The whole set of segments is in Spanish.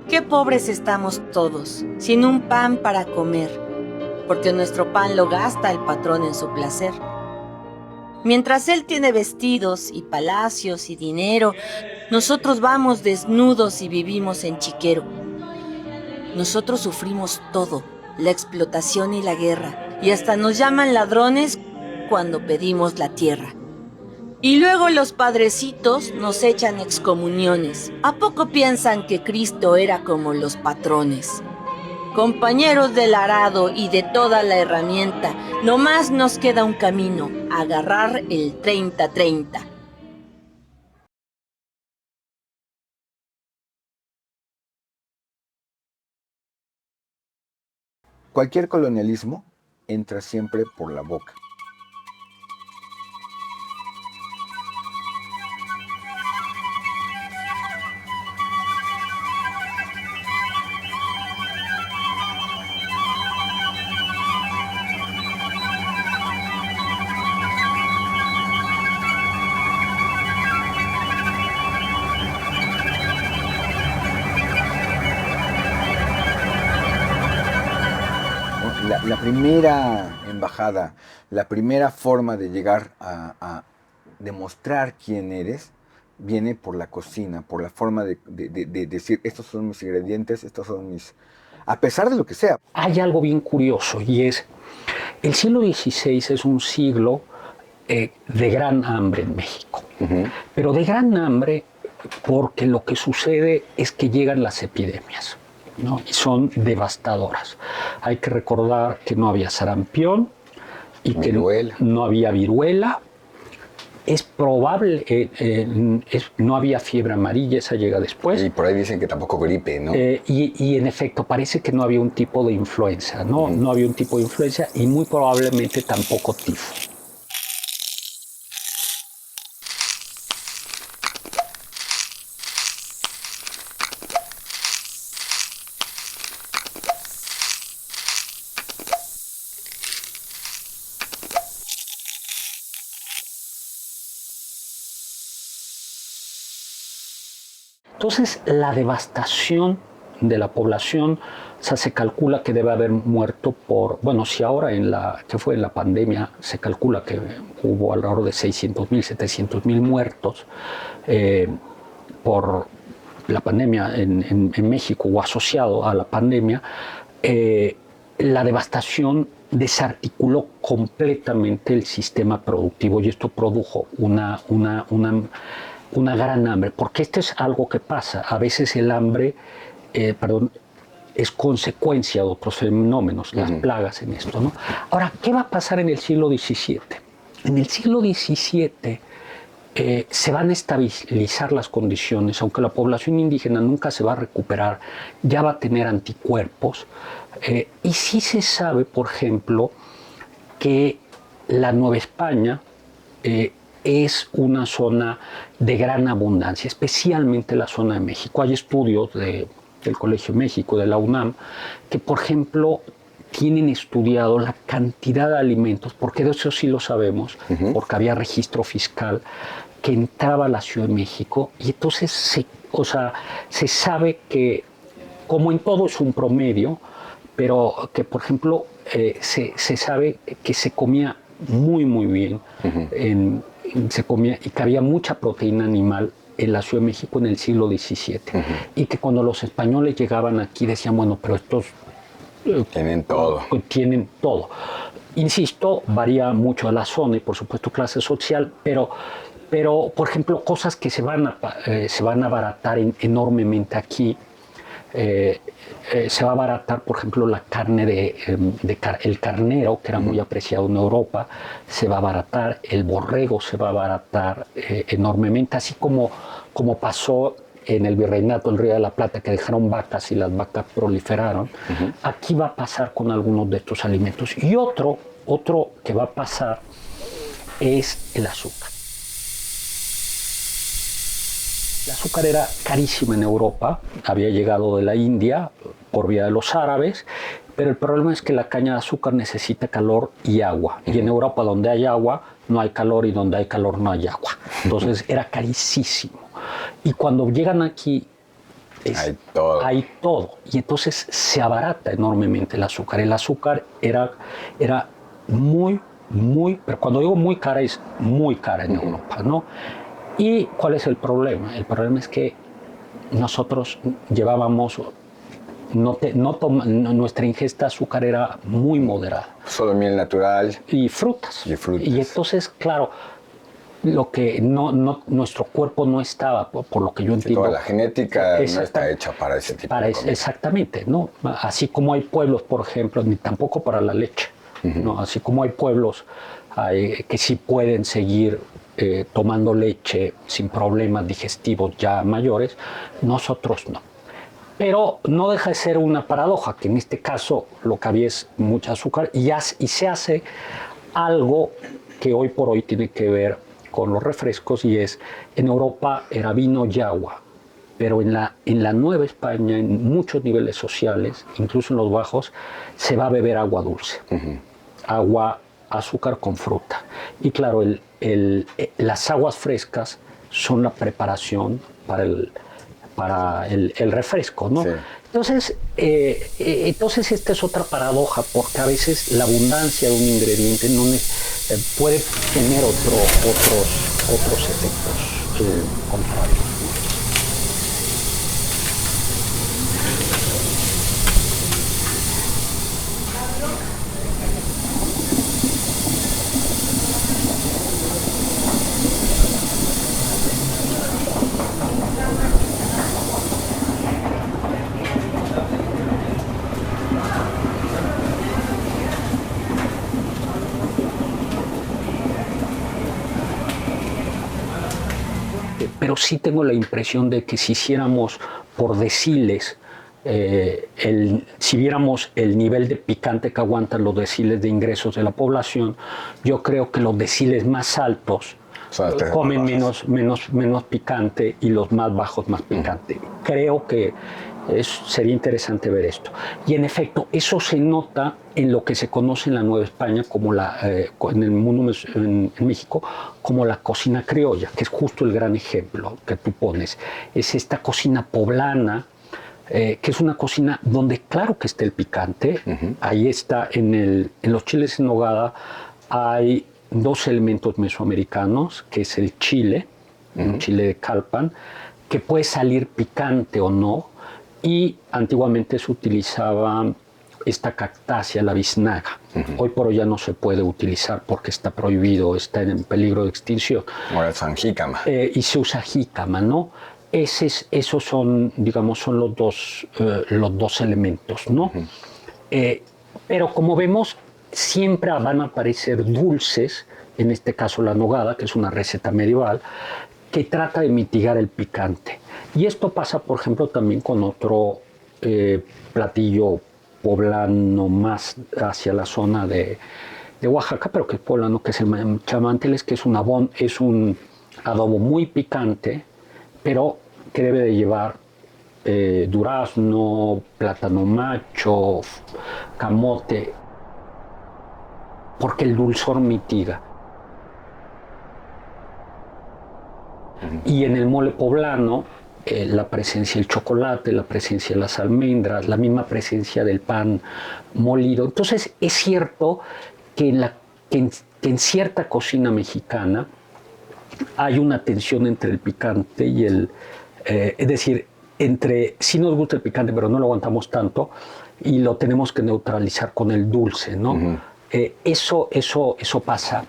Qué pobres estamos todos, sin un pan para comer, porque nuestro pan lo gasta el patrón en su placer. Mientras él tiene vestidos y palacios y dinero, nosotros vamos desnudos y vivimos en chiquero. Nosotros sufrimos todo, la explotación y la guerra, y hasta nos llaman ladrones cuando pedimos la tierra. Y luego los padrecitos nos echan excomuniones. ¿A poco piensan que Cristo era como los patrones? Compañeros del arado y de toda la herramienta, nomás nos queda un camino, agarrar el 30-30. Cualquier colonialismo entra siempre por la boca. La primera embajada, la primera forma de llegar a demostrar quién eres, viene por la cocina, por la forma de decir, estos son mis ingredientes, estos son mis... A pesar de lo que sea. Hay algo bien curioso y es, el siglo XVI es un siglo de gran hambre en México, pero de gran hambre porque lo que sucede es que llegan las epidemias, ¿no? Y son devastadoras. Hay que recordar que no había sarampión y Viruela. que no había viruela. Es probable, no había fiebre amarilla, esa llega después. Y por ahí dicen que tampoco gripe, ¿no? Y en efecto, parece que no había un tipo de influenza, ¿no? No había un tipo de influenza y muy probablemente tampoco tifo. Entonces, la devastación de la población, o sea, se calcula que debe haber muerto por, bueno, si ahora en la pandemia se calcula que hubo alrededor de 600,000, 700,000 muertos por la pandemia en México o asociado a la pandemia, la devastación desarticuló completamente el sistema productivo y esto produjo una gran hambre, porque esto es algo que pasa. A veces el hambre, es consecuencia de otros fenómenos, las plagas en esto, ¿no? Ahora, ¿qué va a pasar en el siglo XVII? En el siglo XVII se van a estabilizar las condiciones, aunque la población indígena nunca se va a recuperar, ya va a tener anticuerpos, y sí se sabe, por ejemplo, que la Nueva España es una zona de gran abundancia, especialmente la zona de México. Hay estudios del Colegio de México, de la UNAM, que por ejemplo tienen estudiado la cantidad de alimentos, porque de eso sí lo sabemos, porque había registro fiscal, que entraba a la Ciudad de México, y entonces se sabe que, como en todo es un promedio, pero que por ejemplo se sabe que se comía muy bien, se comía y que había mucha proteína animal en la Ciudad de México en el siglo XVII. Y que cuando los españoles llegaban aquí decían, bueno, pero estos tienen todo. Tienen todo. Insisto, varía mucho a la zona y por supuesto clase social, pero por ejemplo, cosas que se van a abaratar enormemente aquí. Se va a abaratar, por ejemplo, la carne el carnero, que era muy apreciado en Europa, se va a abaratar, el borrego se va a abaratar enormemente, así como pasó en el Virreinato del Río de la Plata, que dejaron vacas y las vacas proliferaron. Aquí va a pasar con algunos de estos alimentos. Y otro que va a pasar es el azúcar. El azúcar era carísima en Europa, había llegado de la India por vía de los árabes, pero el problema es que la caña de azúcar necesita calor y agua. Y en Europa, donde hay agua, no hay calor, y donde hay calor no hay agua. Entonces era carísimo. Y cuando llegan aquí, Hay todo. Hay todo. Y entonces se abarata enormemente el azúcar. El azúcar era muy, pero cuando digo muy cara, es muy cara en Europa, ¿no? ¿Y cuál es el problema? El problema es que nosotros llevábamos, nuestra ingesta de azúcar era muy moderada. Solo miel natural. Y frutas. Y entonces, claro, lo que nuestro cuerpo no estaba, por lo que yo entiendo. Toda la genética no está hecha para ese tipo de comida. Exactamente, ¿no? Así como hay pueblos, por ejemplo, ni tampoco para la leche, ¿no? Así como hay pueblos que sí pueden seguir tomando leche sin problemas digestivos ya mayores, nosotros no. Pero no deja de ser una paradoja, que en este caso lo que había es mucha azúcar y se hace algo que hoy por hoy tiene que ver con los refrescos, y es, en Europa era vino y agua, pero en la Nueva España, en muchos niveles sociales, incluso en los bajos, se va a beber agua dulce, agua, azúcar con fruta. Y claro, las aguas frescas son la preparación para el refresco, ¿no? Sí. Entonces esta es otra paradoja, porque a veces la abundancia de un ingrediente puede tener otros efectos contrarios. Pero sí tengo la impresión de que si hiciéramos por deciles, si viéramos el nivel de picante que aguantan los deciles de ingresos de la población, yo creo que los deciles más altos comen menos picante y los más bajos más picante. Creo que sería interesante ver esto. Y en efecto, eso se nota en lo que se conoce en la Nueva España, como en el mundo, en México, como la cocina criolla, que es justo el gran ejemplo que tú pones. Es esta cocina poblana, que es una cocina donde claro que está el picante. Ahí está, en los chiles en nogada hay dos elementos mesoamericanos, que es el chile, un chile de Calpan, que puede salir picante o no, y antiguamente se utilizaba esta cactácea, la biznaga. Hoy por hoy ya no se puede utilizar porque está prohibido, está en peligro de extinción. Ahora usan jícama. Y se usa jícama, ¿no? Esos son, digamos, son los dos elementos, ¿no? Pero como vemos, siempre van a aparecer dulces, en este caso la nogada, que es una receta medieval, que trata de mitigar el picante. Y esto pasa, por ejemplo, también con otro platillo poblano más hacia la zona de Oaxaca, pero que es poblano, que se llama chamanteles, que es un adobo muy picante, pero que debe de llevar durazno, plátano macho, camote, porque el dulzor mitiga. Y en el mole poblano, la presencia del chocolate, la presencia de las almendras, la misma presencia del pan molido. Entonces es cierto que en cierta cocina mexicana hay una tensión entre el picante y es decir, sí nos gusta el picante, pero no lo aguantamos tanto y lo tenemos que neutralizar con el dulce, ¿no? Eso pasa.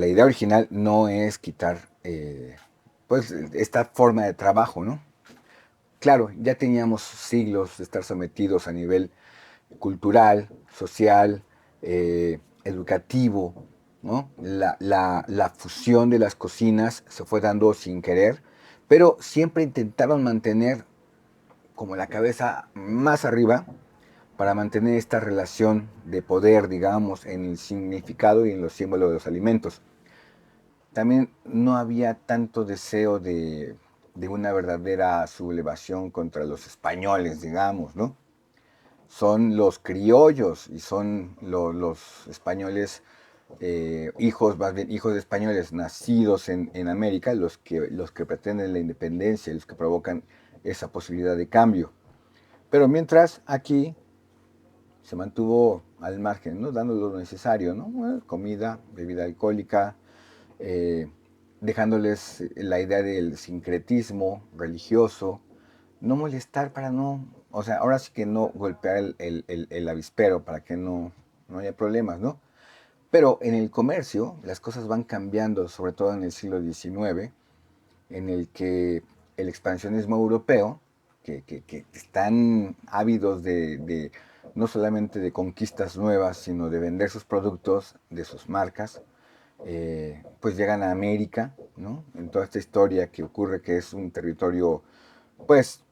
la idea original no es quitar pues esta forma de trabajo, ¿no? Claro, ya teníamos siglos de estar sometidos a nivel cultural, social, educativo, ¿no? La fusión de las cocinas se fue dando sin querer, pero siempre intentaron mantener como la cabeza más arriba para mantener esta relación de poder, digamos, en el significado y en los símbolos de los alimentos. También no había tanto deseo de una verdadera sublevación contra los españoles, digamos, ¿no? Son los criollos y son los españoles, hijos, más bien hijos de españoles nacidos en América, los que pretenden la independencia y los que provocan esa posibilidad de cambio. Pero mientras aquí se mantuvo al margen, ¿no? Dando lo necesario, ¿no? Comida, bebida alcohólica, dejándoles la idea del sincretismo religioso, no molestar para no, o sea, ahora sí que no golpear el avispero para que no haya problemas, ¿no? Pero en el comercio las cosas van cambiando, sobre todo en el siglo XIX, en el que el expansionismo europeo, que están ávidos de no solamente de conquistas nuevas, sino de vender sus productos, de sus marcas, pues llegan a América, ¿no? En toda esta historia que ocurre, que es un territorio, pues,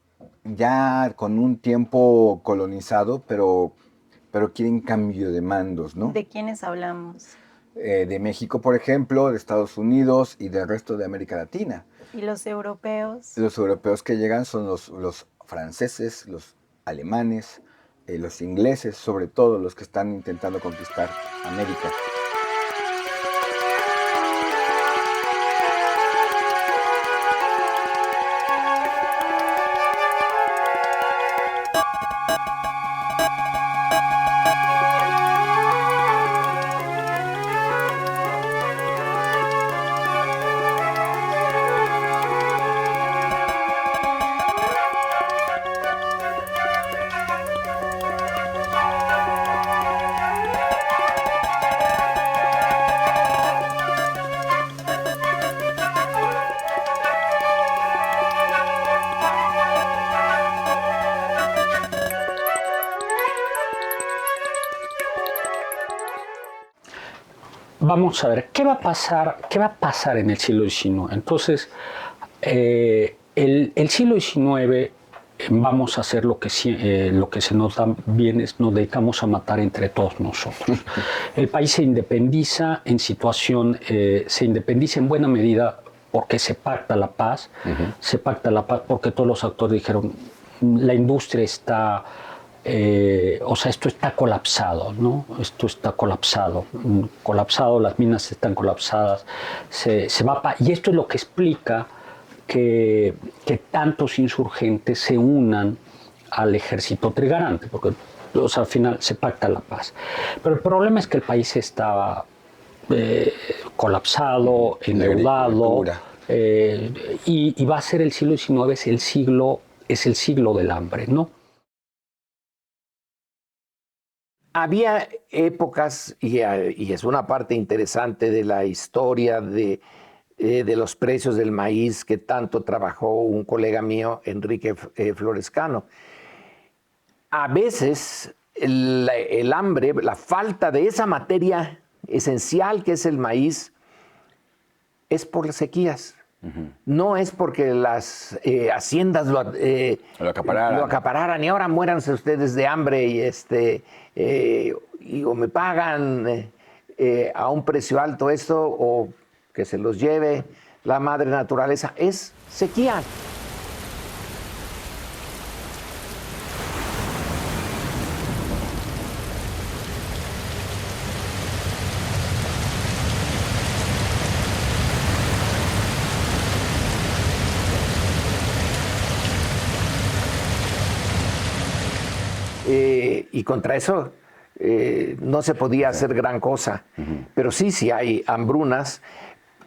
ya con un tiempo colonizado, pero quieren cambio de mandos, ¿no? ¿De quiénes hablamos? De México, por ejemplo, de Estados Unidos y del resto de América Latina. ¿Y los europeos? Los europeos que llegan son los franceses, los alemanes, los ingleses, sobre todo los que están intentando conquistar América. Vamos a ver, ¿qué va a pasar en el siglo XIX? Entonces, el siglo XIX vamos a hacer lo que se nos da bien, es nos dedicamos a matar entre todos nosotros. El país se independiza se independiza en buena medida porque se pacta la paz, se pacta la paz porque todos los actores dijeron, la industria está... o sea, esto está colapsado, ¿no? Esto está colapsado, las minas están colapsadas, y esto es lo que explica que tantos insurgentes se unan al ejército trigarante, porque o sea, al final se pacta la paz. Pero el problema es que el país estaba colapsado, endeudado, y va a ser el siglo XIX, es el siglo del hambre, ¿no? Había épocas, y es una parte interesante de la historia de los precios del maíz que tanto trabajó un colega mío, Enrique Florescano. A veces el hambre, la falta de esa materia esencial que es el maíz, es por las sequías. No es porque las haciendas lo acapararan y ahora muéranse ustedes de hambre y o me pagan a un precio alto esto o que se los lleve la madre naturaleza. Es sequía. Y contra eso no se podía hacer gran cosa. Pero sí hay hambrunas.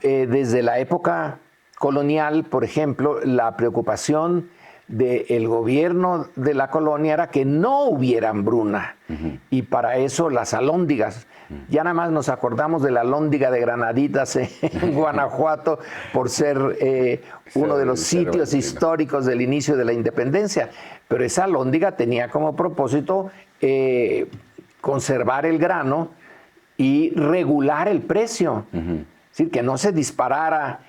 Desde la época colonial, por ejemplo, la preocupación del gobierno de la colonia era que no hubiera hambruna. Y para eso las alhóndigas. Ya nada más nos acordamos de la alhóndiga de Granaditas en Guanajuato por ser uno de los sitios históricos del inicio de la independencia. Pero esa alhóndiga tenía como propósito conservar el grano y regular el precio. Es decir, que no se disparara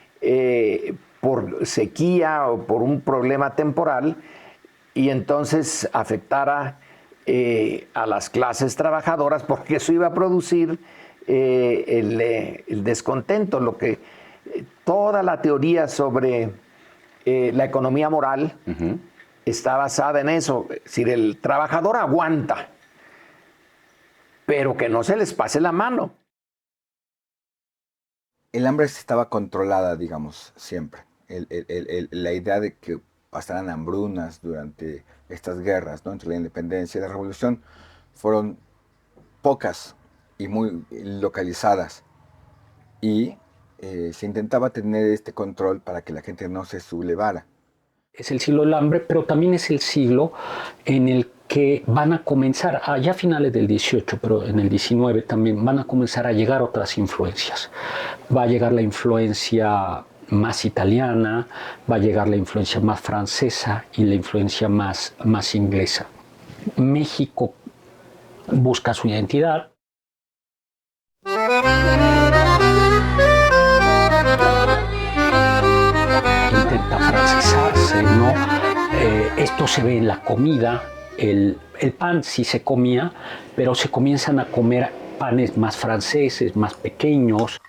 por sequía o por un problema temporal y entonces afectara a las clases trabajadoras, porque eso iba a producir el descontento. Toda la teoría sobre la economía moral está basada en eso. Es decir, el trabajador aguanta, pero que no se les pase la mano. El hambre estaba controlada, digamos, siempre. La idea de que pasaran hambrunas durante estas guerras, ¿no?, entre la independencia y la revolución, fueron pocas y muy localizadas. Y se intentaba tener este control para que la gente no se sublevara. Es el siglo del hambre, pero también es el siglo en el que van a comenzar, ya a finales del 18, pero en el 19 también van a comenzar a llegar otras influencias. Va a llegar la influencia más italiana, va a llegar la influencia más francesa y la influencia más inglesa. México busca su identidad. Intenta francesarse, ¿no? Esto se ve en la comida. El pan sí se comía, pero se comienzan a comer panes más franceses, más pequeños.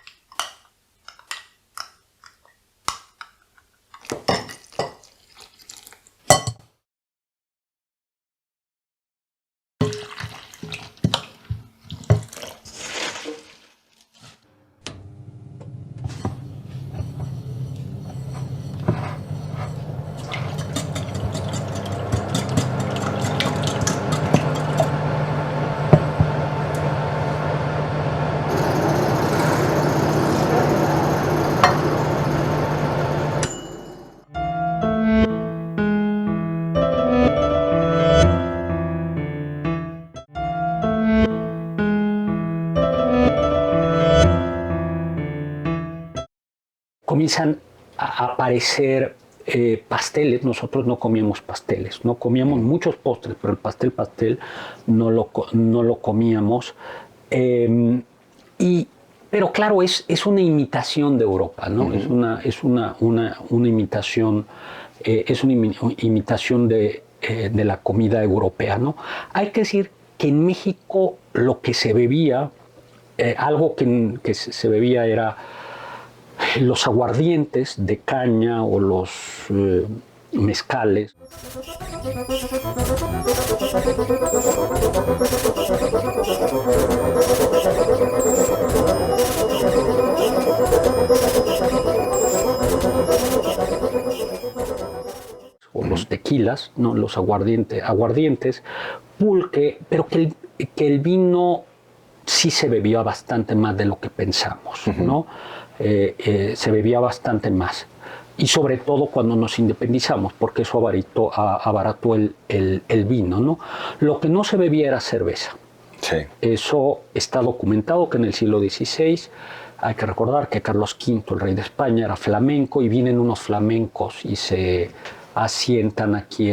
Comienzan a aparecer pasteles. Nosotros no comíamos pasteles, no comíamos muchos postres, pero el pastel no lo comíamos. Pero claro, es una imitación de Europa, ¿no? Es una imitación, imitación de la comida europea, ¿no? Hay que decir que en México lo que se bebía, algo que se bebía era los aguardientes de caña o los mezcales. O los tequilas, ¿no? Los aguardientes, pulque, pero que el vino sí se bebía bastante más de lo que pensamos, ¿no? Se bebía bastante más. Y sobre todo cuando nos independizamos, porque eso abarató el vino, ¿no? Lo que no se bebía era cerveza. Sí. Eso está documentado que en el siglo XVI, hay que recordar que Carlos V, el rey de España, era flamenco, y vienen unos flamencos y se asientan aquí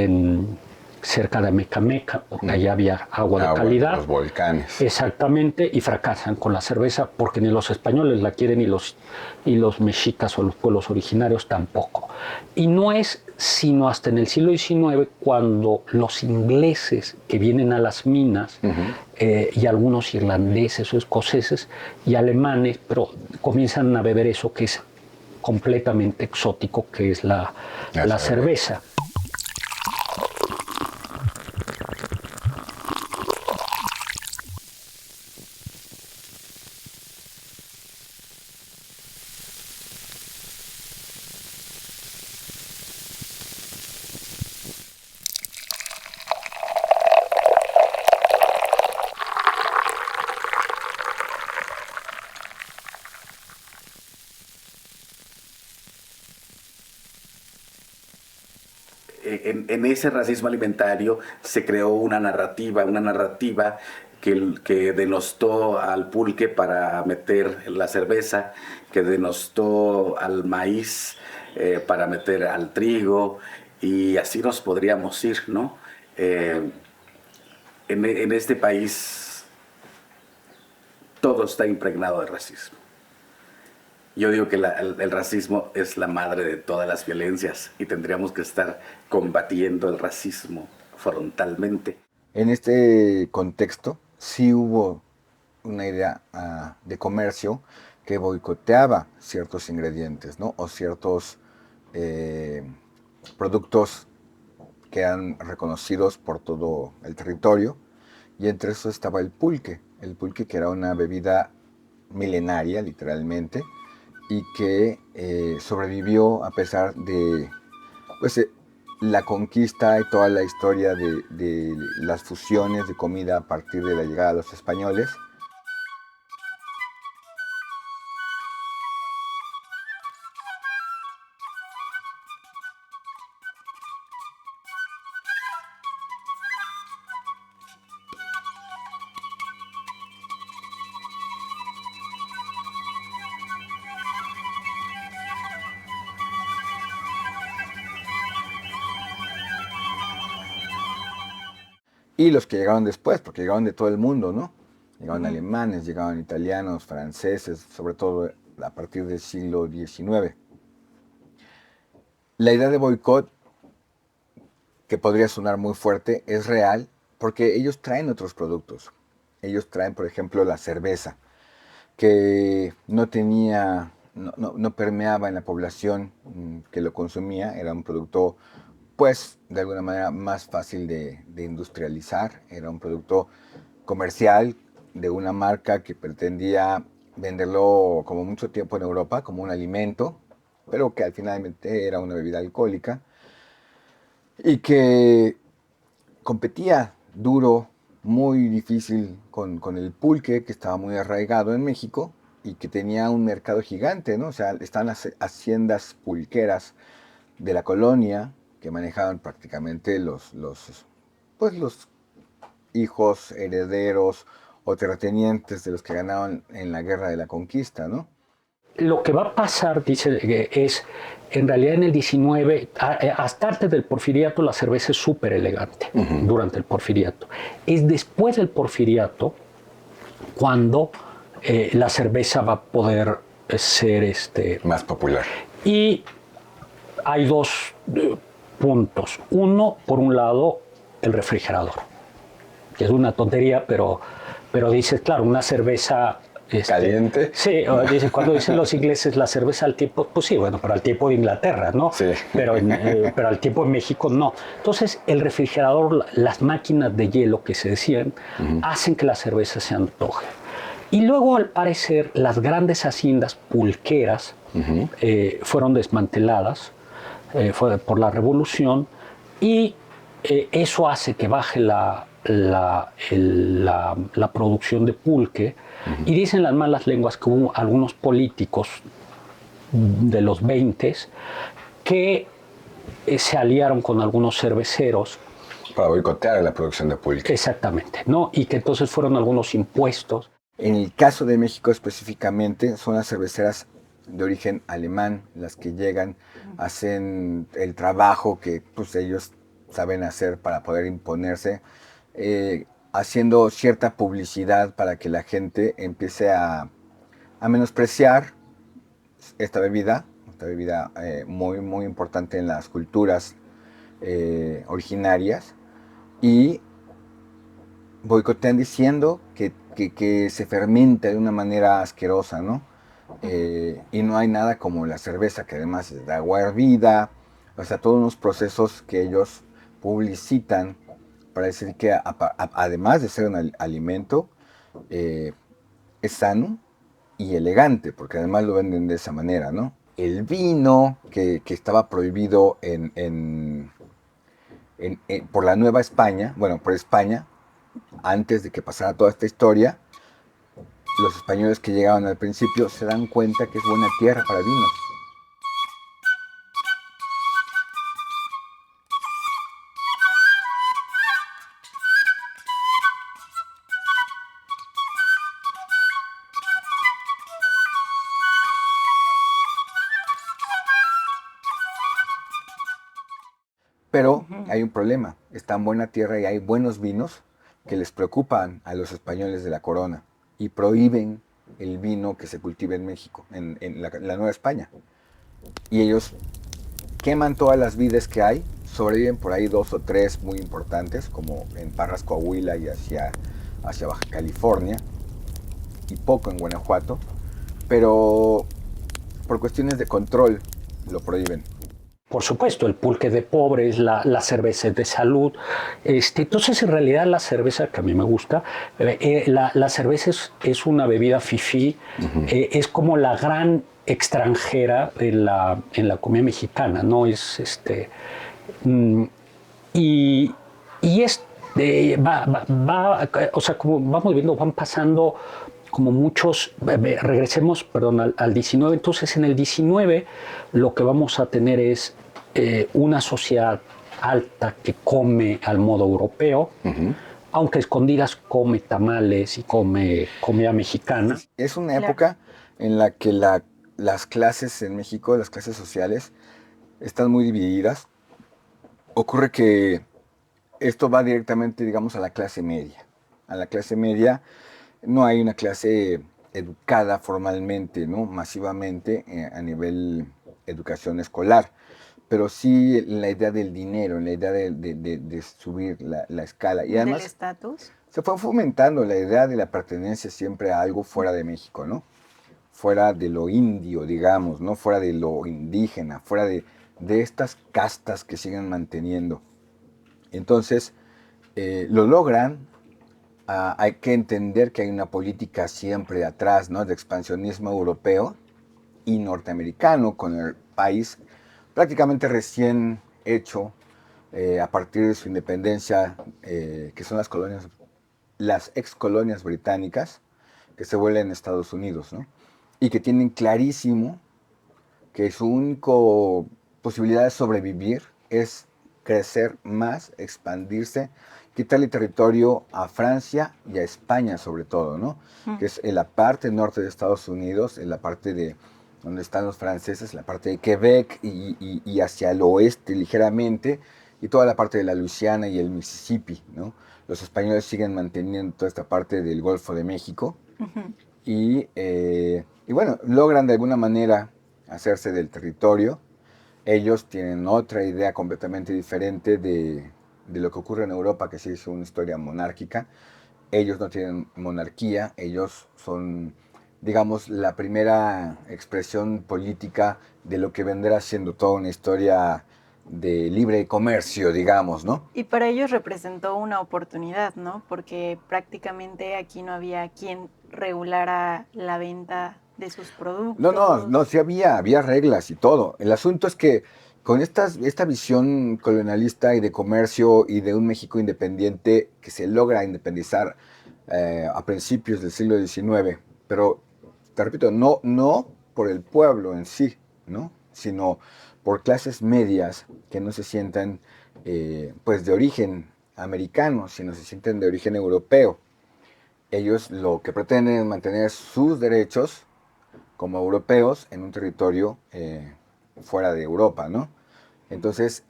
cerca de Mecameca, porque allá había agua de calidad. Los volcanes. Exactamente, y fracasan con la cerveza porque ni los españoles la quieren y los mexicas o los pueblos originarios tampoco. Y no es sino hasta en el siglo XIX cuando los ingleses que vienen a las minas y algunos irlandeses o escoceses y alemanes, pero comienzan a beber eso que es completamente exótico, que es la cerveza. en ese racismo alimentario se creó una narrativa que denostó al pulque para meter la cerveza, que denostó al maíz para meter al trigo, y así nos podríamos ir, ¿no? En este país todo está impregnado de racismo. Yo digo que el racismo es la madre de todas las violencias y tendríamos que estar combatiendo el racismo frontalmente. En este contexto sí hubo una idea de comercio que boicoteaba ciertos ingredientes, ¿no? O ciertos productos que eran reconocidos por todo el territorio, y entre eso estaba el pulque que era una bebida milenaria, literalmente, y que sobrevivió a pesar de pues, la conquista y toda la historia de las fusiones de comida a partir de la llegada de los españoles. Y los que llegaron después, porque llegaron de todo el mundo, ¿no? Llegaron alemanes, llegaron italianos, franceses, sobre todo a partir del siglo XIX. La idea de boicot, que podría sonar muy fuerte, es real porque ellos traen otros productos. Ellos traen, por ejemplo, la cerveza, que no permeaba en la población que lo consumía. Era un producto, pues, de alguna manera más fácil de industrializar. Era un producto comercial de una marca que pretendía venderlo como mucho tiempo en Europa, como un alimento, pero que al finalmente era una bebida alcohólica y que competía duro, muy difícil con el pulque, que estaba muy arraigado en México y que tenía un mercado gigante, ¿no? O sea, están las haciendas pulqueras de la colonia que manejaban prácticamente los hijos, herederos o terratenientes de los que ganaban en la guerra de la conquista, ¿no? Lo que va a pasar, dice, es, en realidad en el 19, hasta antes del porfiriato, la cerveza es súper elegante, durante el porfiriato. Es después del porfiriato cuando la cerveza va a poder ser más popular. Y hay dos puntos. Uno, por un lado, el refrigerador, que es una tontería, pero dices, claro, una cerveza caliente. Sí, cuando dicen los ingleses la cerveza al tiempo, pues sí, bueno, pero al tiempo de Inglaterra, ¿no? Sí. Pero al tiempo de México no. Entonces, el refrigerador, las máquinas de hielo que se decían, hacen que la cerveza se antoje. Y luego, al parecer, las grandes haciendas pulqueras fueron desmanteladas por la Revolución, y eso hace que baje la producción de pulque. Y dicen las malas lenguas que hubo algunos políticos de los 20 que se aliaron con algunos cerveceros para boicotear la producción de pulque. Exactamente, ¿no? Y que entonces fueron algunos impuestos. En el caso de México específicamente, son las cerveceras de origen alemán las que llegan, hacen el trabajo que pues, ellos saben hacer para poder imponerse, haciendo cierta publicidad para que la gente empiece a menospreciar esta bebida muy, muy importante en las culturas originarias, y boicotean diciendo que se fermenta de una manera asquerosa, ¿no? Y no hay nada como la cerveza, que además es de agua hervida, o sea, todos unos procesos que ellos publicitan para decir que además de ser un alimento, es sano y elegante, porque además lo venden de esa manera, ¿no? El vino, que estaba prohibido por la Nueva España, bueno, por España, antes de que pasara toda esta historia, los españoles que llegaban al principio se dan cuenta que es buena tierra para vinos. hay un problema. Está en buena tierra y hay buenos vinos que les preocupan a los españoles de la corona y prohíben el vino que se cultiva en México, en la Nueva España. Y ellos queman todas las vides que hay, sobreviven por ahí 2 o 3 muy importantes, como en Parras, Coahuila y hacia Baja California, y poco en Guanajuato, pero por cuestiones de control lo prohíben. Por supuesto, el pulque de pobres, la cerveza es de salud. Entonces, en realidad, la cerveza, que a mí me gusta, la cerveza es una bebida fifí, es como la gran extranjera en la comida mexicana, ¿no? Y es, o sea, como vamos viendo, van pasando como muchos, regresemos, perdón, al 19, entonces en el 19 lo que vamos a tener es una sociedad alta que come al modo europeo, aunque escondidas come tamales y come comida mexicana. Es una época en la que las clases en México, las clases sociales, están muy divididas. Ocurre que esto va directamente, digamos, a la clase media. A la clase media no hay una clase educada formalmente, ¿no? Masivamente a nivel educación escolar, pero sí la idea del dinero, la idea de subir la escala. Y además, ¿del estatus? se fue fomentando la idea de la pertenencia siempre a algo fuera de México, ¿no? Fuera de lo indio, digamos, ¿no? Fuera de lo indígena, fuera de estas castas que siguen manteniendo. Entonces, lo logran. Hay que entender que hay una política siempre atrás, ¿no? De expansionismo europeo y norteamericano, con el país prácticamente recién hecho a partir de su independencia, que son las ex colonias británicas, que se vuelven Estados Unidos, ¿no? Y que tienen clarísimo que su única posibilidad de sobrevivir es crecer más, expandirse, quitarle territorio a Francia y a España sobre todo, ¿no? Que es en la parte norte de Estados Unidos, en la parte de donde están los franceses, la parte de Quebec y hacia el oeste ligeramente, y toda la parte de la Luisiana y el Mississippi, ¿no? Los españoles siguen manteniendo toda esta parte del Golfo de México y bueno, logran de alguna manera hacerse del territorio. Ellos tienen otra idea completamente diferente de lo que ocurre en Europa, que sí es una historia monárquica. Ellos no tienen monarquía, ellos son, digamos, la primera expresión política de lo que vendrá siendo toda una historia de libre comercio, digamos, ¿no? Y para ellos representó una oportunidad, ¿no? Porque prácticamente aquí no había quien regulara la venta de sus productos. No, sí había reglas y todo. El asunto es que con esta visión colonialista y de comercio y de un México independiente que se logra independizar a principios del siglo XIX, pero te repito, no por el pueblo en sí, ¿no? Sino por clases medias que no se sientan pues de origen americano, sino se sienten de origen europeo. Ellos lo que pretenden es mantener sus derechos como europeos en un territorio fuera de Europa, ¿no? Entonces,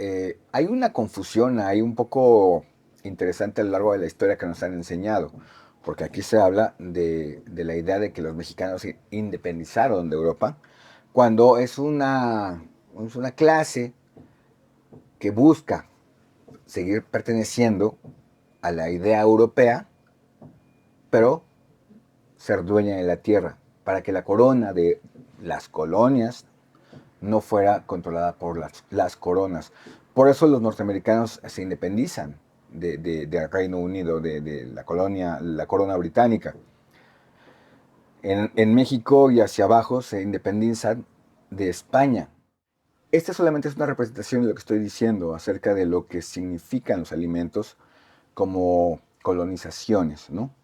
hay una confusión ahí un poco interesante a lo largo de la historia que nos han enseñado, porque aquí se habla de la idea de que los mexicanos se independizaron de Europa, cuando es una clase que busca seguir perteneciendo a la idea europea, pero ser dueña de la tierra, para que la corona de las colonias no fuera controlada por las coronas. Por eso los norteamericanos se independizan del Reino Unido, de la corona británica. En México y hacia abajo se independizan de España. Esta solamente es una representación de lo que estoy diciendo acerca de lo que significan los alimentos como colonizaciones, ¿no?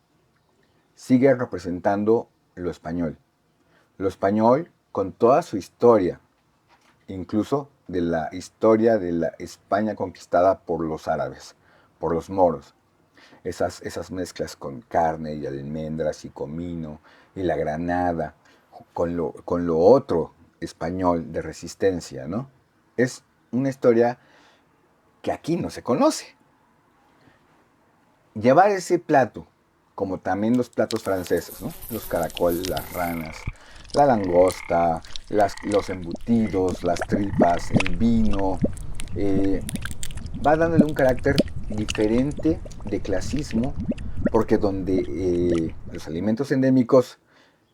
Sigue representando lo español. Lo español con toda su historia, incluso de la historia de la España conquistada por los árabes, por los moros. Esas mezclas con carne y almendras y comino y la granada, con lo otro español de resistencia, ¿no? Es una historia que aquí no se conoce. Llevar ese plato, como también los platos franceses, ¿no? Los caracoles, las ranas, la langosta, los embutidos, las tripas, el vino, va dándole un carácter diferente de clasismo, porque donde los alimentos endémicos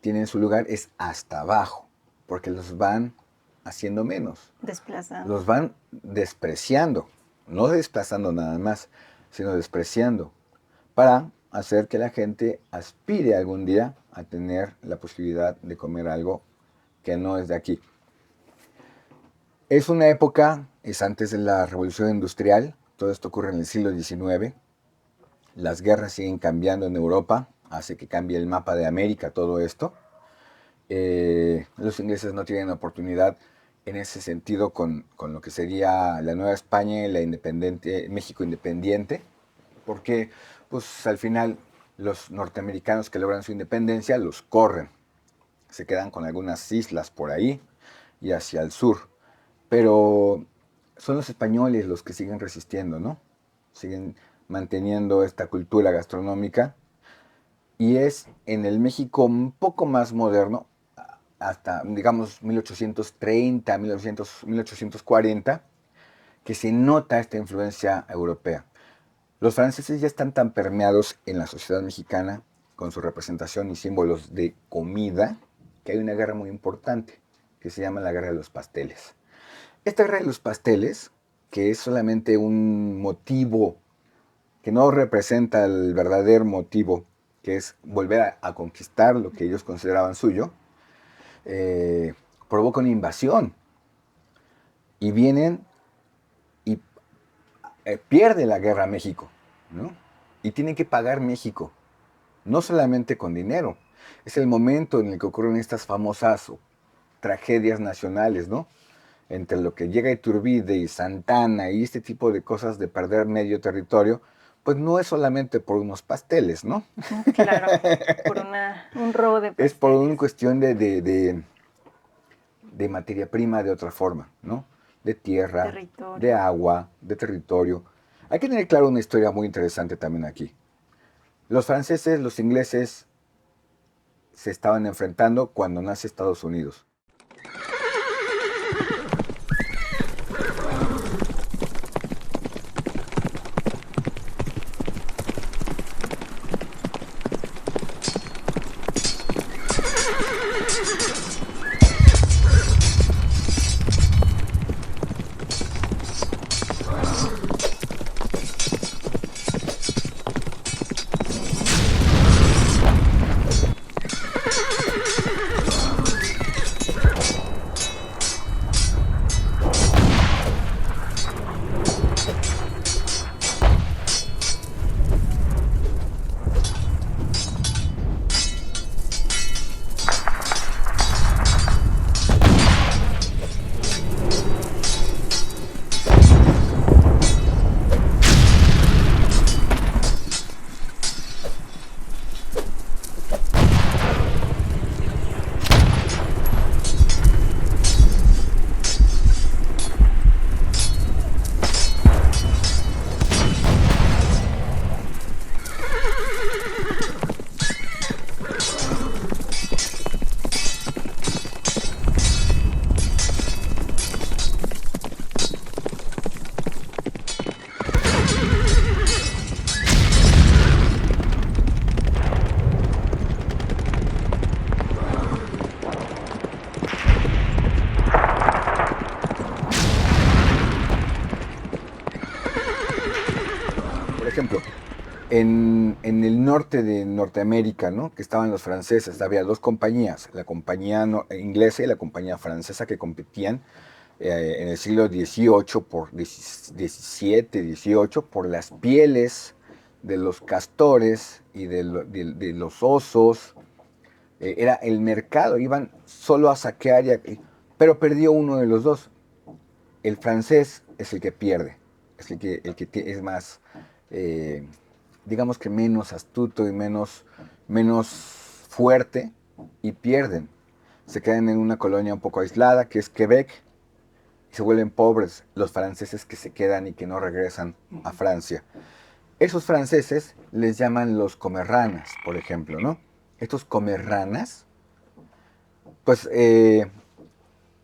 tienen su lugar es hasta abajo, porque los van haciendo menos, Desplazado. los van despreciando, no desplazando nada más, sino despreciando, para hacer que la gente aspire algún día a tener la posibilidad de comer algo que no es de aquí. Es una época, es antes de la Revolución Industrial, todo esto ocurre en el siglo XIX, las guerras siguen cambiando en Europa, hace que cambie el mapa de América todo esto. Los ingleses no tienen oportunidad en ese sentido con lo que sería la Nueva España y la México independiente, porque pues al final los norteamericanos que logran su independencia los corren, se quedan con algunas islas por ahí y hacia el sur, pero son los españoles los que siguen resistiendo, ¿no? Siguen manteniendo esta cultura gastronómica, y es en el México un poco más moderno, hasta digamos 1830, 1840, que se nota esta influencia europea. Los franceses ya están tan permeados en la sociedad mexicana con su representación y símbolos de comida, que hay una guerra muy importante que se llama la Guerra de los Pasteles. Esta Guerra de los Pasteles, que es solamente un motivo que no representa el verdadero motivo, que es volver a conquistar lo que ellos consideraban suyo, provoca una invasión. Y vienen y pierde la guerra México, ¿no? Y tienen que pagar México, no solamente con dinero. Es el momento en el que ocurren estas famosas tragedias nacionales, ¿no? Entre lo que llega Iturbide y Santana y este tipo de cosas de perder medio territorio, pues no es solamente por unos pasteles, ¿no? Claro, por un robo de pasteles. Es por una cuestión de materia prima de otra forma, ¿no? De tierra, Territorio. de agua, de territorio. Hay que tener claro una historia muy interesante también aquí. Los franceses, los ingleses se estaban enfrentando cuando nace Estados Unidos. Por ejemplo, en el norte de Norteamérica, ¿no? Que estaban los franceses, había dos compañías, la compañía inglesa y la compañía francesa, que competían en el siglo XVIII, por XVII, XVIII, por las pieles de los castores y de los osos. Era el mercado, iban solo a saquear, pero perdió uno de los dos. El francés es el que pierde, es el que es más, digamos que menos astuto y menos fuerte, y pierden. Se quedan en una colonia un poco aislada, que es Quebec, se vuelven pobres los franceses que se quedan y que no regresan a Francia. Esos franceses les llaman los comerranas, por ejemplo, ¿no? Estos comerranas, pues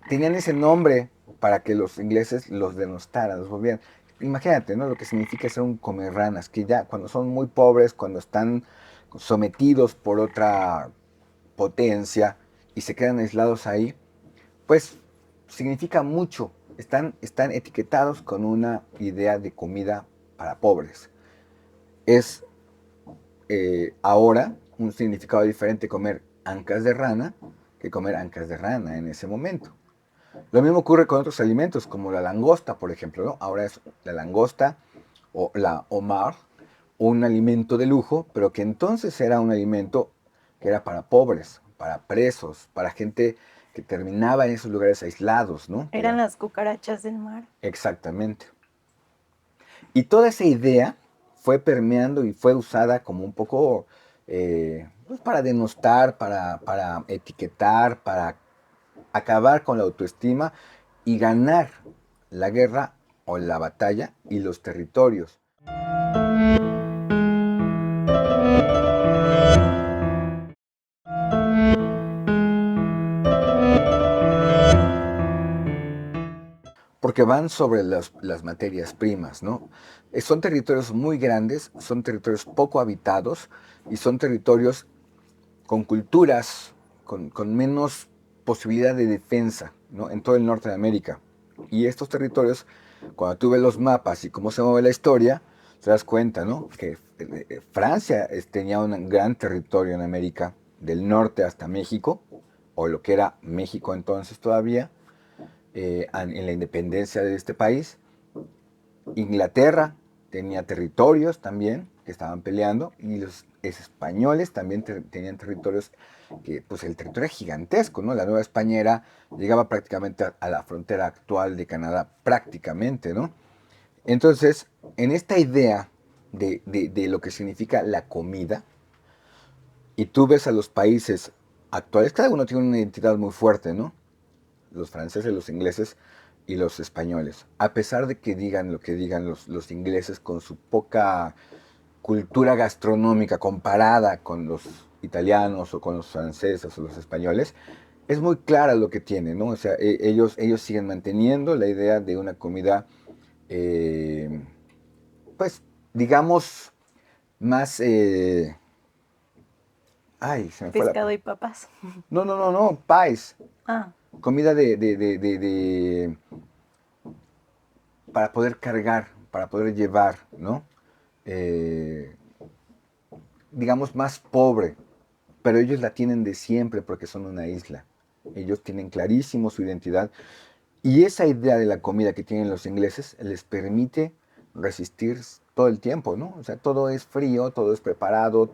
tenían ese nombre para que los ingleses los denostaran, los volvieran. Imagínate, ¿no? Lo que significa ser un comerranas, que ya cuando son muy pobres, cuando están sometidos por otra potencia y se quedan aislados ahí, pues significa mucho. Están etiquetados con una idea de comida para pobres. Es ahora un significado diferente comer ancas de rana que comer ancas de rana en ese momento. Lo mismo ocurre con otros alimentos, como la langosta, por ejemplo, ¿no? Ahora es la langosta o la homard, un alimento de lujo, pero que entonces era un alimento que era para pobres, para presos, para gente que terminaba en esos lugares aislados, ¿no? Eran las cucarachas del mar. Exactamente. Y toda esa idea fue permeando y fue usada como un poco pues para denostar, para etiquetar, para acabar con la autoestima y ganar la guerra o la batalla y los territorios. Porque van sobre las materias primas, ¿no? Son territorios muy grandes, son territorios poco habitados y son territorios con culturas, con menos posibilidad de defensa, ¿no? En todo el norte de América. Y estos territorios, cuando tú ves los mapas y cómo se mueve la historia, te das cuenta, ¿no? Que Francia tenía un gran territorio en América, del norte hasta México, o lo que era México entonces todavía, en la independencia de este país. Inglaterra tenía territorios también que estaban peleando y los españoles también tenían territorios que, pues el territorio era gigantesco, ¿no? La Nueva España llegaba prácticamente a la frontera actual de Canadá, prácticamente, ¿no? Entonces, en esta idea de lo que significa la comida, y tú ves a los países actuales, cada uno tiene una identidad muy fuerte, ¿no? Los franceses, los ingleses y los españoles. A pesar de que digan lo que digan los ingleses con su poca cultura gastronómica comparada con los italianos o con los franceses o los españoles, es muy clara lo que tienen, ¿no? O sea, ellos siguen manteniendo la idea de una comida, pues, digamos, más... ay, se me fue Pescado y papas. No, pies. Ah, Comida para poder cargar, para poder llevar, ¿no? Digamos más pobre, pero ellos la tienen de siempre porque son una isla. Ellos tienen clarísimo su identidad y esa idea de la comida que tienen los ingleses les permite resistir todo el tiempo, ¿no? O sea, todo es frío, todo es preparado,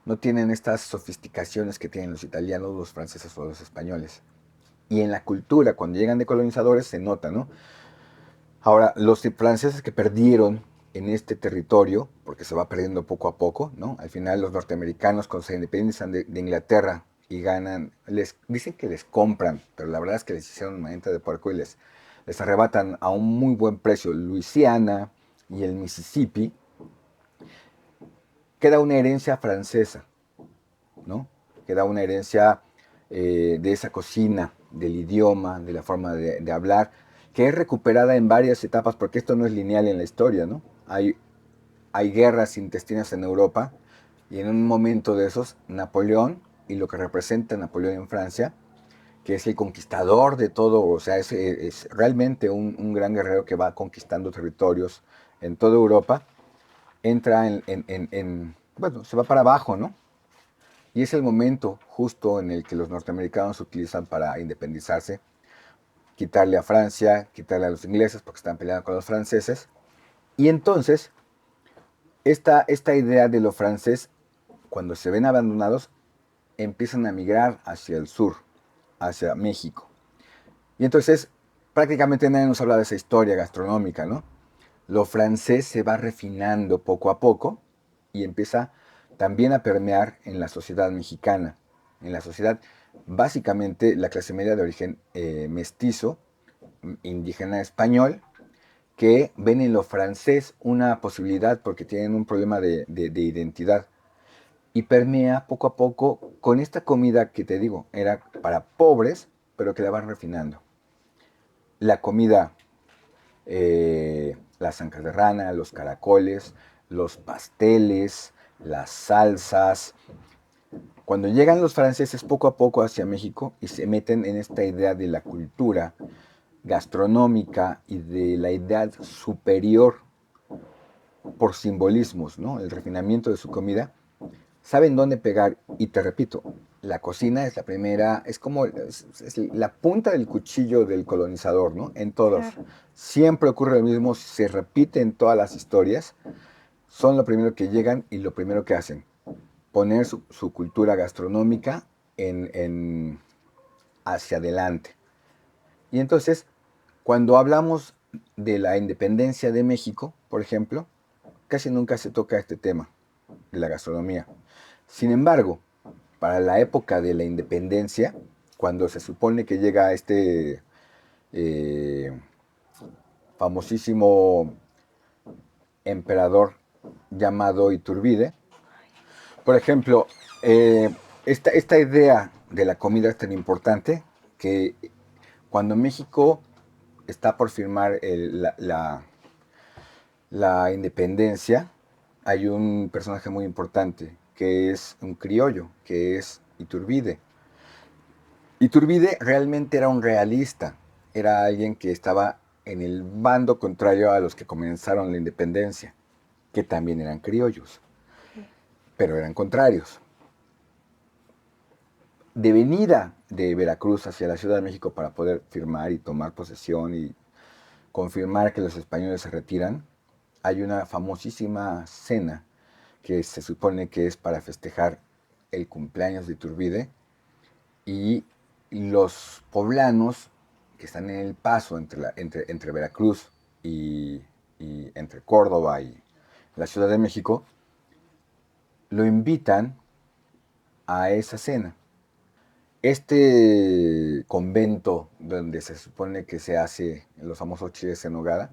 no tienen estas sofisticaciones que tienen los italianos, los franceses o los españoles. Y en la cultura, cuando llegan de colonizadores, se nota, ¿no? Ahora, los franceses que perdieron en este territorio, porque se va perdiendo poco a poco, ¿no? Al final los norteamericanos, cuando se independizan de Inglaterra y ganan, dicen que les compran, pero la verdad es que les hicieron manita de puerco y les arrebatan a un muy buen precio Luisiana y el Mississippi. Queda una herencia francesa, ¿no? Queda una herencia de esa cocina, del idioma, de la forma de hablar, que es recuperada en varias etapas, porque esto no es lineal en la historia, ¿no? Hay guerras intestinas en Europa, y en un momento de esos, Napoleón, y lo que representa Napoleón en Francia, que es el conquistador de todo, o sea, es realmente un gran guerrero que va conquistando territorios en toda Europa, entra bueno, se va para abajo, ¿no? Y es el momento justo en el que los norteamericanos utilizan para independizarse, quitarle a Francia, quitarle a los ingleses porque están peleando con los franceses. Y entonces, esta idea de lo francés, cuando se ven abandonados, empiezan a migrar hacia el sur, hacia México. Y entonces, prácticamente nadie nos habla de esa historia gastronómica, ¿no? Lo francés se va refinando poco a poco y empieza también a permear en la sociedad mexicana. En la sociedad, básicamente, la clase media de origen mestizo indígena español, que ven en lo francés una posibilidad porque tienen un problema de identidad. Y permea poco a poco con esta comida que te digo, era para pobres, pero que la van refinando. La comida, las ancas de rana, los caracoles, los pasteles, las salsas. Cuando llegan los franceses poco a poco hacia México y se meten en esta idea de la cultura gastronómica y de la idea superior por simbolismos, ¿no? El refinamiento de su comida, saben dónde pegar. Y te repito, la cocina es la primera, es como es la punta del cuchillo del colonizador, ¿no? En todos. Claro. Siempre ocurre lo mismo, se repite en todas las historias. Son lo primero que llegan y lo primero que hacen. Poner su cultura gastronómica hacia adelante. Y entonces, cuando hablamos de la independencia de México, por ejemplo, casi nunca se toca este tema de la gastronomía. Sin embargo, para la época de la independencia, cuando se supone que llega este famosísimo emperador llamado Iturbide, por ejemplo, esta idea de la comida es tan importante que cuando México está por firmar la independencia, hay un personaje muy importante que es un criollo, que es Iturbide. Iturbide realmente era un realista, era alguien que estaba en el bando contrario a los que comenzaron la independencia, que también eran criollos, pero eran contrarios. De venida de Veracruz hacia la Ciudad de México para poder firmar y tomar posesión y confirmar que los españoles se retiran, hay una famosísima cena que se supone que es para festejar el cumpleaños de Iturbide, y los poblanos que están en el paso entre Veracruz y entre Córdoba y la Ciudad de México, lo invitan a esa cena. Este convento donde se supone que se hace los famosos chiles en nogada,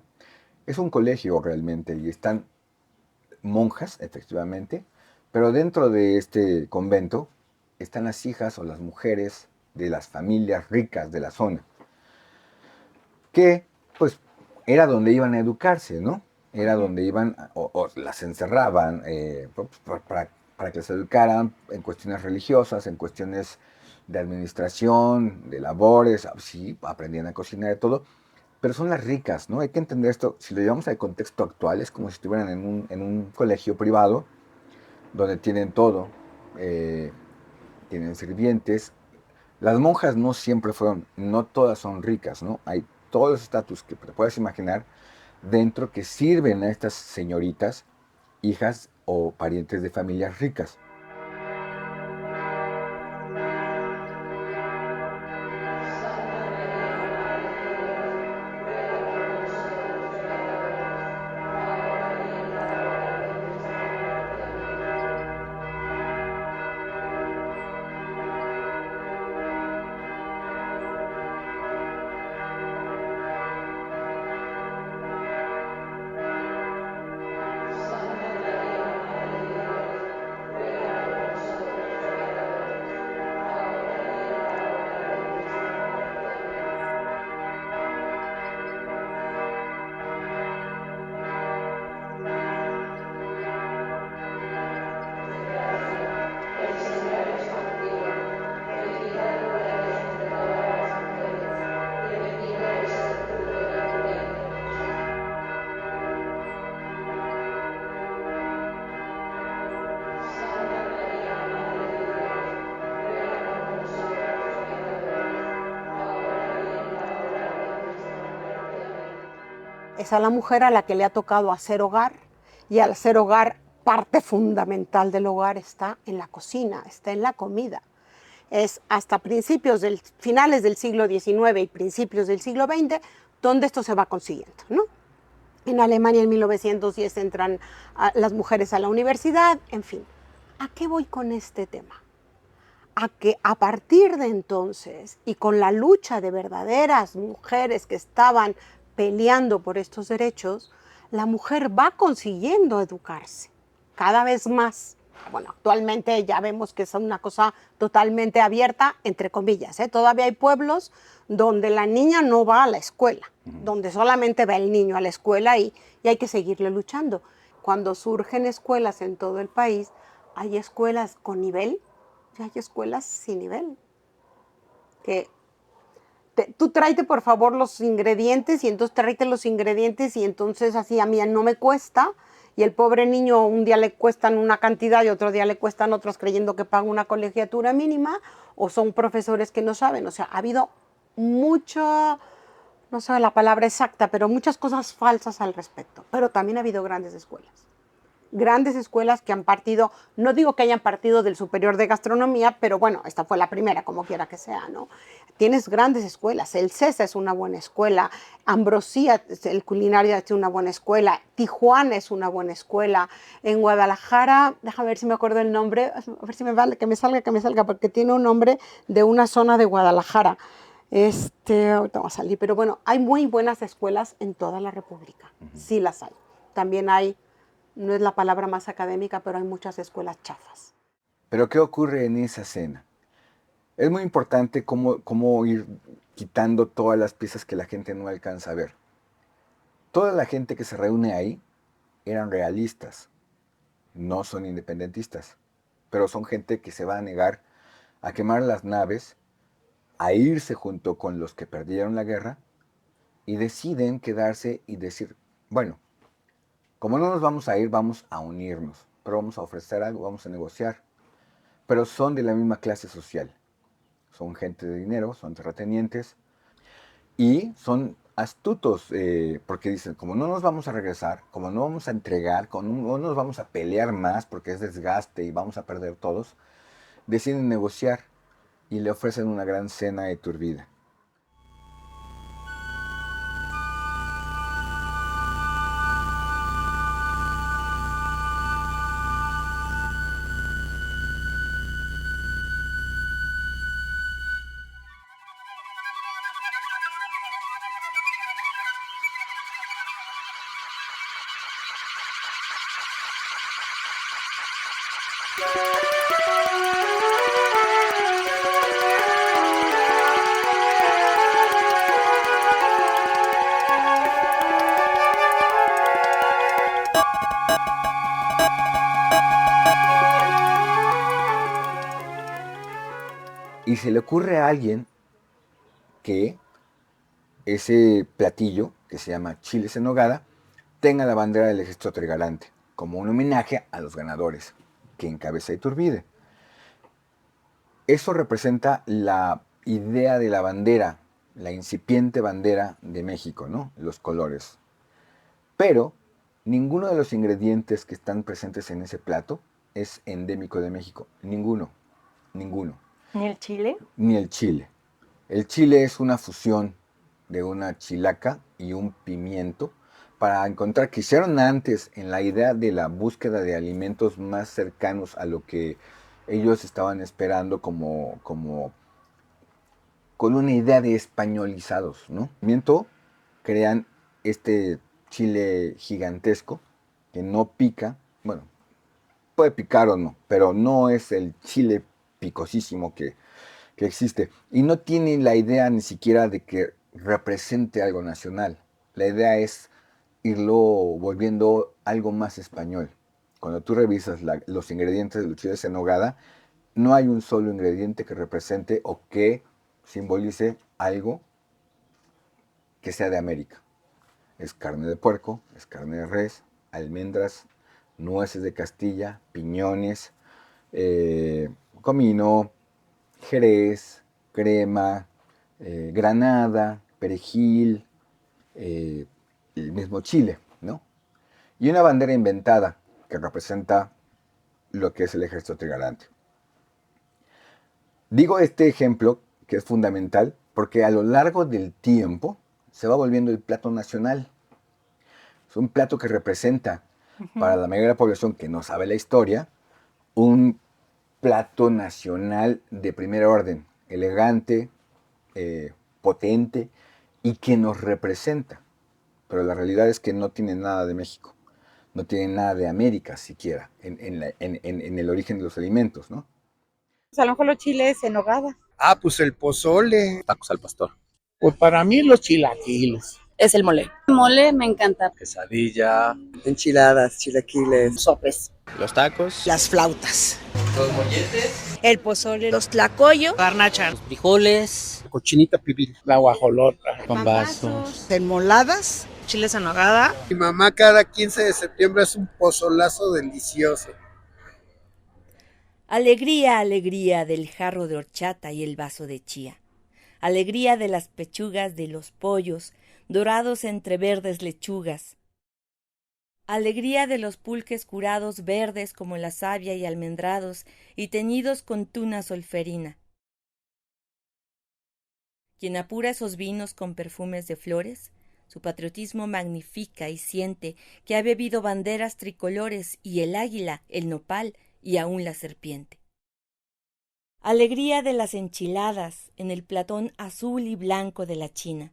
es un colegio realmente y están monjas, efectivamente, pero dentro de este convento están las hijas o las mujeres de las familias ricas de la zona, que pues era donde iban a educarse, ¿no? Era donde iban o las encerraban para que se educaran en cuestiones religiosas, en cuestiones de administración, de labores, sí, aprendían a cocinar y todo, pero son las ricas, ¿no? Hay que entender esto, si lo llevamos al contexto actual, es como si estuvieran en un colegio privado, donde tienen todo, tienen sirvientes. Las monjas no siempre fueron, no todas son ricas, ¿no? Hay todos los estatus que te puedes imaginar dentro que sirven a estas señoritas, hijas o parientes de familias ricas. Es a la mujer a la que le ha tocado hacer hogar, y al hacer hogar, parte fundamental del hogar está en la cocina, está en la comida. Es hasta finales del siglo XIX y principios del siglo XX donde esto se va consiguiendo, ¿no? En Alemania en 1910 entran las mujeres a la universidad, en fin. ¿A qué voy con este tema? a que a partir de entonces y con la lucha de verdaderas mujeres que estaban peleando por estos derechos, la mujer va consiguiendo educarse cada vez más. Bueno, actualmente ya vemos que es una cosa totalmente abierta, entre comillas, ¿eh? Todavía hay pueblos donde la niña no va a la escuela, donde solamente va el niño a la escuela y hay que seguirle luchando. Cuando surgen escuelas en todo el país, hay escuelas con nivel y hay escuelas sin nivel. Que tú tráete por favor los ingredientes y entonces tráete los ingredientes y entonces así a mí no me cuesta y el pobre niño un día le cuestan una cantidad y otro día le cuestan otros creyendo que paga una colegiatura mínima o son profesores que no saben. O sea, ha habido mucho, no sé la palabra exacta, pero muchas cosas falsas al respecto. Pero también ha habido grandes escuelas que han partido, no digo que hayan partido del superior de gastronomía, pero bueno, esta fue la primera, como quiera que sea, ¿no? Tienes grandes escuelas, el CESA es una buena escuela, Ambrosía, el culinario es una buena escuela, Tijuana es una buena escuela, en Guadalajara, déjame ver si me acuerdo el nombre, a ver si me vale, que me salga, porque tiene un nombre de una zona de Guadalajara. Ahorita va a salir, pero bueno, hay muy buenas escuelas en toda la República, sí las hay. También hay, no es la palabra más académica, pero hay muchas escuelas chafas. Pero ¿qué ocurre en esa cena? Es muy importante cómo ir quitando todas las piezas que la gente no alcanza a ver. Toda la gente que se reúne ahí eran realistas, no son independentistas, pero son gente que se va a negar a quemar las naves, a irse junto con los que perdieron la guerra y deciden quedarse y decir, bueno, como no nos vamos a ir, vamos a unirnos, pero vamos a ofrecer algo, vamos a negociar. Pero son de la misma clase social. Son gente de dinero, son terratenientes y son astutos porque dicen, como no nos vamos a regresar, como no vamos a entregar, como no nos vamos a pelear más porque es desgaste y vamos a perder todos, deciden negociar y le ofrecen una gran cena de Iturbide. Y se le ocurre a alguien que ese platillo, que se llama chiles en nogada, tenga la bandera del ejército trigarante, como un homenaje a los ganadores que encabeza Iturbide. Eso representa la idea de la bandera, la incipiente bandera de México, ¿no? Los colores. Pero ninguno de los ingredientes que están presentes en ese plato es endémico de México. Ninguno. ¿Ni el chile? Ni el chile. El chile es una fusión de una chilaca y un pimiento para encontrar que hicieron antes en la idea de la búsqueda de alimentos más cercanos a lo que ellos estaban esperando como con una idea de españolizados, ¿no? Crean este chile gigantesco que no pica, bueno, puede picar o no, pero no es el chile picosísimo que existe. Y no tiene la idea ni siquiera de que represente algo nacional. La idea es irlo volviendo algo más español. Cuando tú revisas los ingredientes de los chiles en nogada, no hay un solo ingrediente que represente o que simbolice algo que sea de América. Es carne de puerco, es carne de res, almendras, nueces de Castilla, piñones, comino, jerez, crema, granada, perejil, el mismo chile, ¿no? Y una bandera inventada que representa lo que es el ejército trigarante. Digo este ejemplo, que es fundamental, porque a lo largo del tiempo se va volviendo el plato nacional. Es un plato que representa, para la mayoría de la población que no sabe la historia, un plato nacional de primer orden, elegante, potente y que nos representa. Pero la realidad es que no tiene nada de México, no tiene nada de América siquiera en el origen de los alimentos, ¿no? Pues a lo mejor los chiles en nogada. Ah, pues el pozole. Tacos al pastor. Pues para mí los chilaquiles. Es el mole. El mole me encanta. Quesadilla. Enchiladas, chilaquiles. Sopes. Los tacos. Las flautas. Los molletes. El pozole. Los tlacoyo. Garnacha. Los frijoles. Cochinita pibil. La guajolota. Pambazos. Enmoladas. Chiles en nogada. Mi mamá cada 15 de septiembre hace un pozolazo delicioso. Alegría, alegría del jarro de horchata y el vaso de chía. Alegría de las pechugas de los pollos, dorados entre verdes lechugas. Alegría de los pulques curados verdes como la savia y almendrados y teñidos con tuna solferina. Quien apura esos vinos con perfumes de flores, su patriotismo magnifica y siente que ha bebido banderas tricolores y el águila, el nopal y aún la serpiente. Alegría de las enchiladas en el platón azul y blanco de la China.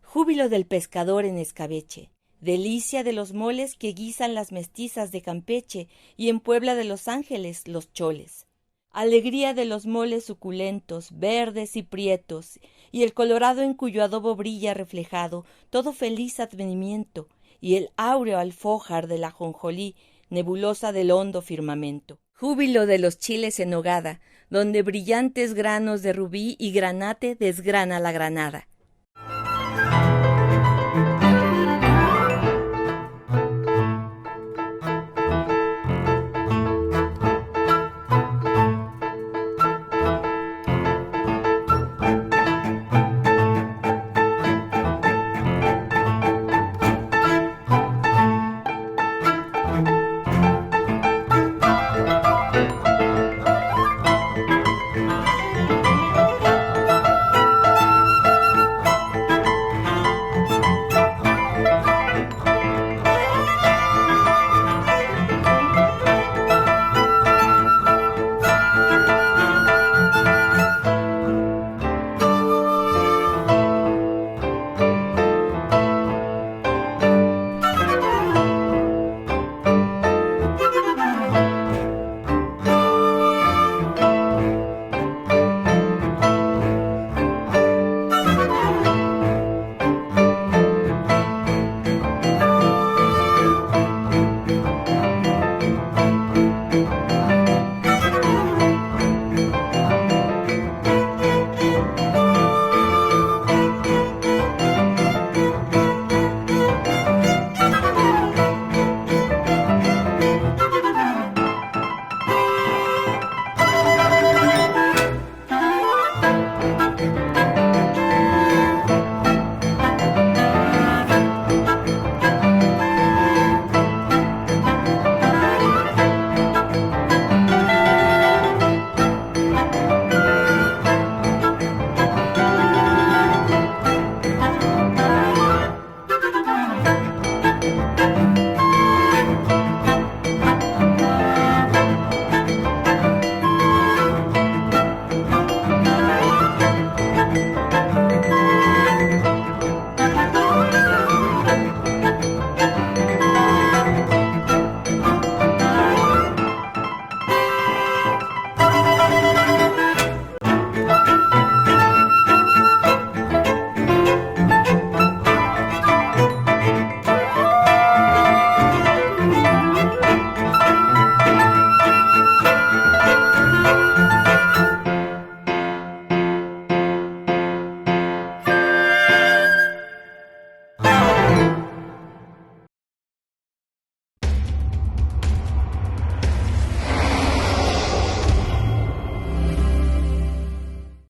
Júbilo del pescador en escabeche. Delicia de los moles que guisan las mestizas de Campeche y en Puebla de Los Ángeles los choles. Alegría de los moles suculentos, verdes y prietos, y el colorado en cuyo adobo brilla reflejado todo feliz advenimiento, y el áureo alfójar de la jonjolí, nebulosa del hondo firmamento. Júbilo de los chiles en nogada, donde brillantes granos de rubí y granate desgrana la granada.